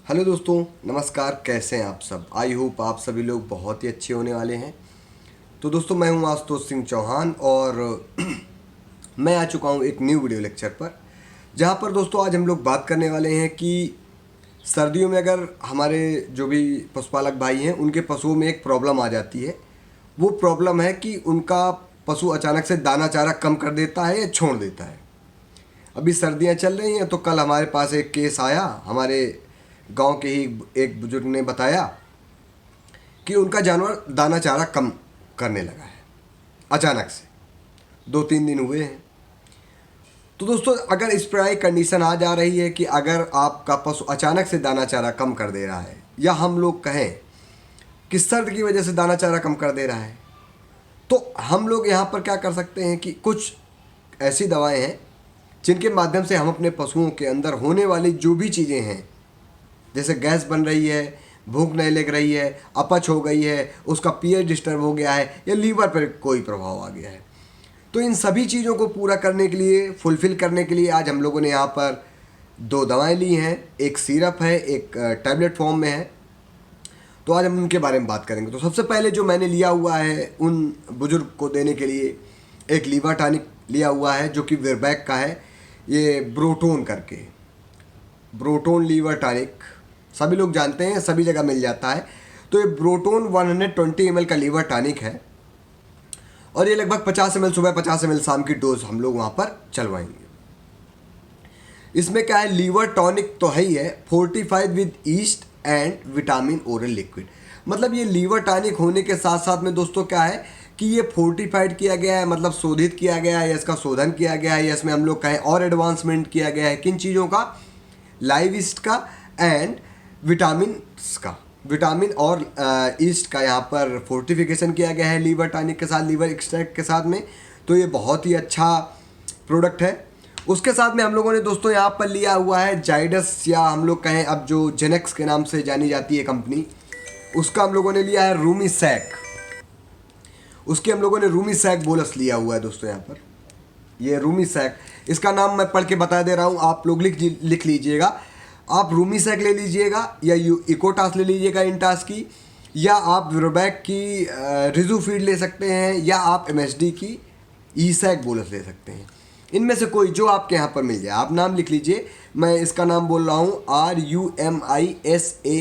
Hello दोस्तों, नमस्कार। कैसे हैं आप सब? आई होप आप सभी लोग बहुत ही अच्छे होने वाले हैं। तो दोस्तों, मैं हूं आशुतोष सिंह चौहान और मैं आ चुका हूं एक न्यू वीडियो लेक्चर पर, जहां पर दोस्तों आज हम लोग बात करने वाले हैं कि सर्दियों में अगर हमारे जो भी पशुपालक भाई हैं उनके पशुओं में एक प्रॉब्लम आ जाती है। वो प्रॉब्लम है कि उनका पशु अचानक से दाना चारा कम कर देता है या छोड़ देता है। अभी सर्दियां चल रही हैं तो कल हमारे पास एक केस आया। हमारे गांव के ही एक बुजुर्ग ने बताया कि उनका जानवर दाना चारा कम करने लगा है अचानक से। 2-3 दिन हुए हैं। तो दोस्तों, अगर इस प्रकार की कंडीशन आ जा रही है कि अगर आपका पशु अचानक से दाना चारा कम कर दे रहा है, या हम लोग कहें कि सर्द की वजह से दाना चारा कम कर दे रहा है, तो हम लोग यहाँ पर क्या कर सकते हैं कि कुछ ऐसी दवाएं हैं जिनके माध्यम से हम अपने पशुओं के अंदर होने वाली जो भी चीज़ें हैं, जैसे गैस बन रही है, भूख नहीं लग रही है, अपच हो गई है, उसका पीएच डिस्टर्ब हो गया है, या लीवर पर कोई प्रभाव आ गया है, तो इन सभी चीज़ों को पूरा करने के लिए, फुलफ़िल करने के लिए आज हम लोगों ने यहाँ पर 2 दवाएं ली हैं। एक सिरप है, एक टैबलेट फॉर्म में है। तो आज हम उनके बारे में बात करेंगे। तो सबसे पहले जो मैंने लिया हुआ है उन बुजुर्ग को देने के लिए, एक लीवर टॉनिक लिया हुआ है जो कि वीरबैक का है। ये ब्रोटोन करके, ब्रोटोन लीवर टॉनिक सभी लोग जानते हैं, सभी जगह मिल जाता है। तो ये ब्रोटोन 120 ml का लीवर टॉनिक है और ये लगभग 50 ml सुबह, 50 ml शाम की डोज हम लोग वहाँ पर चलवाएंगे। इसमें क्या है, लीवर टॉनिक तो है ही है, fortified with east and vitamin oral liquid. मतलब ये लीवर टॉनिक होने के साथ साथ में दोस्तों क्या है कि ये फोर्टिफाइड किया गया है, मतलब शोधित किया गया है, या इसका शोधन किया गया है, या इसमें हम लोग कहें और एडवांसमेंट किया गया है। किन चीज़ों का? लाइव ईस्ट का एंड विटामिन का, विटामिन और ईस्ट का यहाँ पर फोर्टिफिकेशन किया गया है लीवर टॉनिक के साथ, लीवर एक्सट्रैक्ट के साथ में। तो ये बहुत ही अच्छा प्रोडक्ट है। उसके साथ में हम लोगों ने दोस्तों यहाँ पर लिया हुआ है जाइडस, या हम लोग कहें अब जो जेनेक्स के नाम से जानी जाती है कंपनी, उसका हम लोगों ने लिया है रूमी सैक। उसके हम लोगों ने रूमी सैक बोलस लिया हुआ है दोस्तों। यहाँ पर ये रूमी सैक, इसका नाम मैं पढ़ के बता दे रहा हूँ, आप लोग लिख लीजिएगा। आप रूमी सैक ले लीजिएगा, या इकोटास ले लीजिएगा इंटास की, या आप वीरबैक की रिजू फीड ले सकते हैं, या आप एमएसडी की ई सैक बोलस ले सकते हैं। इनमें से कोई जो आपके यहाँ पर मिल जाए, आप नाम लिख लीजिए। मैं इसका नाम बोल रहा हूँ RUMISACC,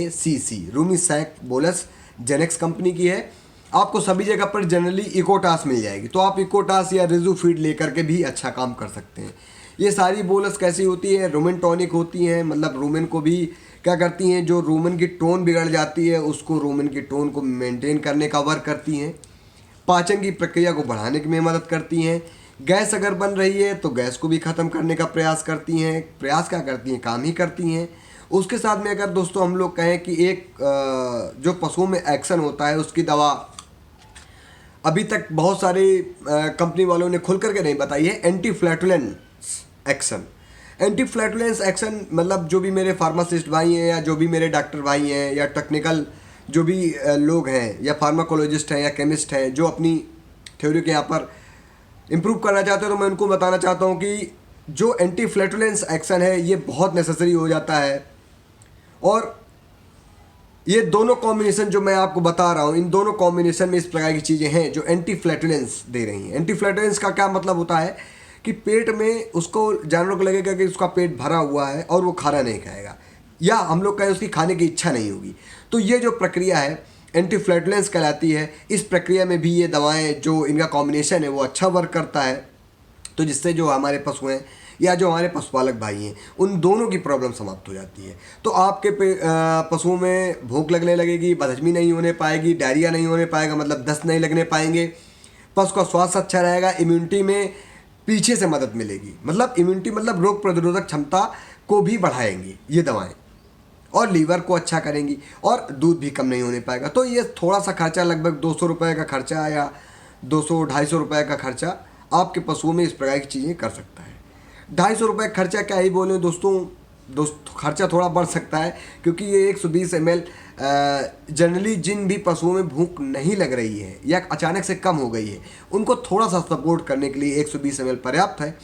Rumi sac bolus, Genex company की है। आपको सभी जगह पर जनरली इकोटास मिल जाएगी, तो आप इकोटास या रिजू फीड लेकर के भी अच्छा काम कर सकते हैं। ये सारी बोलस कैसी होती है? रूमेन टॉनिक होती हैं। मतलब रूमेन को भी क्या करती हैं, जो रूमेन की टोन बिगड़ जाती है उसको, रूमेन की टोन को मेंटेन करने का वर्क करती हैं। पाचन की प्रक्रिया को बढ़ाने में मदद करती हैं। गैस अगर बन रही है तो गैस को भी ख़त्म करने का प्रयास करती हैं। प्रयास क्या करती हैं? काम ही करती हैं। उसके साथ में अगर दोस्तों हम लोग कहें कि एक जो पशुओं में एक्शन होता है उसकी दवा अभी तक बहुत सारे कंपनी वालों ने खुल करके नहीं बताई है, anti flatulence action. Anti flatulence action मतलब जो भी मेरे फार्मासिस्ट भाई हैं, या जो भी मेरे डॉक्टर भाई हैं, या टेक्निकल जो भी लोग हैं, या फार्माकोलॉजिस्ट हैं, या केमिस्ट हैं, जो अपनी थ्योरी के यहाँ पर इम्प्रूव करना चाहते हैं, तो मैं उनको बताना चाहता हूँ कि जो एंटी फ्लैटुलेंस एक्शन है ये बहुत नेसेसरी हो जाता है। और ये दोनों कॉम्बिनेशन जो मैं आपको बता रहा हूँ, इन दोनों कॉम्बिनेशन में इस प्रकार की चीज़ें हैं जो एंटी फ्लैटुलेंस दे रही हैं। एंटी फ्लैटुलेंस का क्या मतलब होता है कि पेट में उसको, जानवर को लगेगा कि उसका पेट भरा हुआ है और वो खाना नहीं खाएगा, या हम लोग कहें उसकी खाने की इच्छा नहीं होगी। तो ये जो प्रक्रिया है एंटी फ्लैटुलेंस कहलाती है। इस प्रक्रिया में भी ये दवाएं, जो इनका कॉम्बिनेशन है वो अच्छा वर्क करता है। तो जिससे जो हमारे पशु हैं या जो हमारे पशुपालक भाई हैं, उन दोनों की प्रॉब्लम समाप्त हो जाती है। तो आपके पशुओं में भूख लगने लगेगी, बदहजमी नहीं होने पाएगी, डायरिया नहीं होने पाएगा, मतलब दस्त नहीं लगने पाएंगे, पशु का स्वास्थ्य अच्छा रहेगा, इम्यूनिटी में पीछे से मदद मिलेगी। मतलब इम्यूनिटी मतलब रोग प्रतिरोधक क्षमता को भी बढ़ाएंगी ये दवाएँ, और लीवर को अच्छा करेंगी, और दूध भी कम नहीं होने पाएगा। तो ये थोड़ा सा खर्चा, लगभग 200 रुपये का खर्चा या 200-250 रुपये का खर्चा आपके पशुओं में इस प्रकार की चीज़ें कर सकता है। 250 रुपये खर्चा क्या ही बोले दोस्तों, खर्चा थोड़ा बढ़ सकता है, क्योंकि ये 120 ml जनरली जिन भी पशुओं में भूख नहीं लग रही है या अचानक से कम हो गई है, उनको थोड़ा सा सपोर्ट करने के लिए 120 ml पर्याप्त है।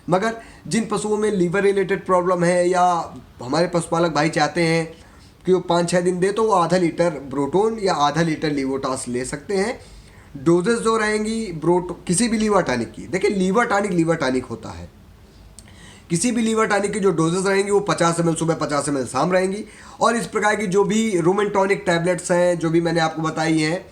मगर जिन पशुओं में लीवर रिलेटेड प्रॉब्लम है, या हमारे पशुपालक भाई चाहते हैं कि वो 5-6 दिन दे, तो वो आधा लीटर ब्रोटोन या आधा लीटर लीवोटास ले सकते हैं। डोजेस जो रहेंगी किसी भी लीवर टॉनिक की, देखिए लीवर टॉनिक होता है, किसी भी लीवर टॉनिक की जो डोजेस रहेंगी वो 50 ml सुबह 50 ml शाम रहेंगी। और इस प्रकार की जो भी रूमेन टॉनिक टैबलेट्स हैं, जो भी मैंने आपको बताई हैं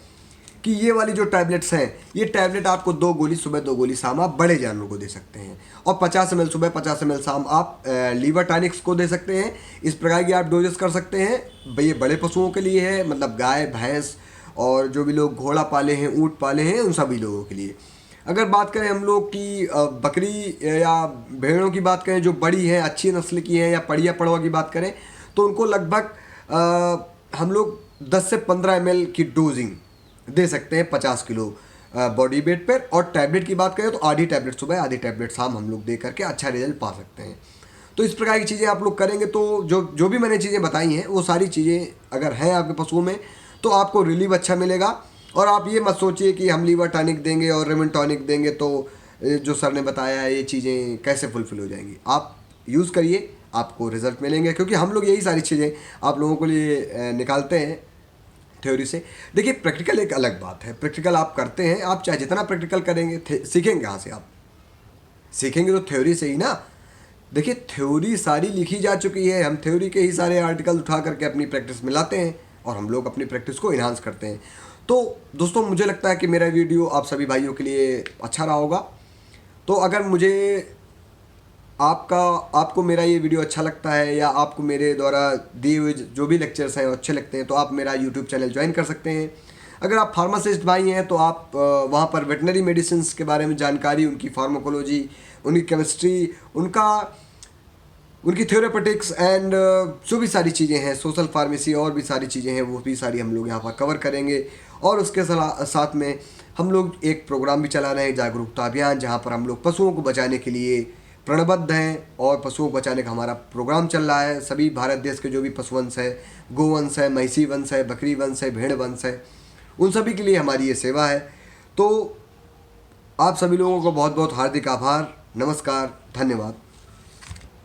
कि ये वाली जो टैबलेट्स हैं, ये टैबलेट आपको 2 गोली सुबह 2 गोली शाम आप बड़े जानवरों को दे सकते हैं, और 50 ml सुबह 50 ml शाम आप लीवर टॉनिक्स को दे सकते हैं। इस प्रकार की आप डोजेस कर सकते हैं। ये बड़े पशुओं के लिए है, मतलब गाय भैंस और जो भी लोग घोड़ा पाले हैं, ऊँट पाले हैं, उन सभी लोगों के लिए। अगर बात करें हम लोग की बकरी या भेड़ों की बात करें जो बड़ी हैं, अच्छी नस्ल की हैं, या पड़िया पड़वा की बात करें, तो उनको लगभग हम लोग 10 से 15 ml की डोजिंग दे सकते हैं 50 किलो बॉडी वेट पर। और टैबलेट की बात करें तो आधी टैबलेट सुबह आधी टैबलेट शाम हम लोग दे करके अच्छा रिजल्ट पा सकते हैं। तो इस प्रकार की चीज़ें आप लोग करेंगे तो जो भी मैंने चीज़ें बताई हैं वो सारी चीज़ें अगर हैं आपके पशुओं में तो आपको रिलीव अच्छा मिलेगा। और आप ये मत सोचिए कि हम लीवर टॉनिक देंगे और रेमन टॉनिक देंगे तो जो सर ने बताया है ये चीज़ें कैसे फुलफिल हो जाएंगी। आप यूज़ करिए, आपको रिजल्ट मिलेंगे, क्योंकि हम लोग यही सारी चीज़ें आप लोगों के लिए निकालते हैं थ्योरी से। देखिए प्रैक्टिकल एक अलग बात है, प्रैक्टिकल आप करते हैं, आप चाहे जितना प्रैक्टिकल करेंगे सीखेंगे कहाँ से? आप सीखेंगे तो थ्योरी से ही ना। देखिए थ्योरी सारी लिखी जा चुकी है, हम थ्योरी के ही सारे आर्टिकल उठा करके अपनी प्रैक्टिस में लाते हैं और हम लोग अपनी प्रैक्टिस को इन्हांस करते हैं। तो दोस्तों मुझे लगता है कि मेरा वीडियो आप सभी भाइयों के लिए अच्छा रहा होगा। तो अगर मुझे आपको मेरा ये वीडियो अच्छा लगता है या आपको मेरे द्वारा दिए हुए जो भी लेक्चर्स हैं अच्छे लगते हैं तो आप मेरा यूट्यूब चैनल ज्वाइन कर सकते हैं। अगर आप फार्मासिस्ट भाई हैं तो आप वहाँ पर वेटनरी मेडिसिन के बारे में जानकारी, उनकी फार्माकोलॉजी, उनकी केमिस्ट्री, उनकी थ्योरेपेटिक्स एंड जो भी सारी चीज़ें हैं, सोशल फार्मेसी और भी सारी चीज़ें हैं, वो भी सारी हम लोग यहाँ पर कवर करेंगे। और उसके साथ में हम लोग एक प्रोग्राम भी चला रहे हैं, जागरूकता अभियान, जहाँ पर हम लोग पशुओं को बचाने के लिए प्रणबद्ध हैं और पशुओं को बचाने का हमारा प्रोग्राम चल रहा है। सभी भारत देश के जो भी पशुवंश है, गोवंश है, महिषी वंश है, बकरी वंश है, भेड़ वंश है, उन सभी के लिए हमारी ये सेवा है। तो आप सभी लोगों को बहुत बहुत हार्दिक आभार, नमस्कार, धन्यवाद।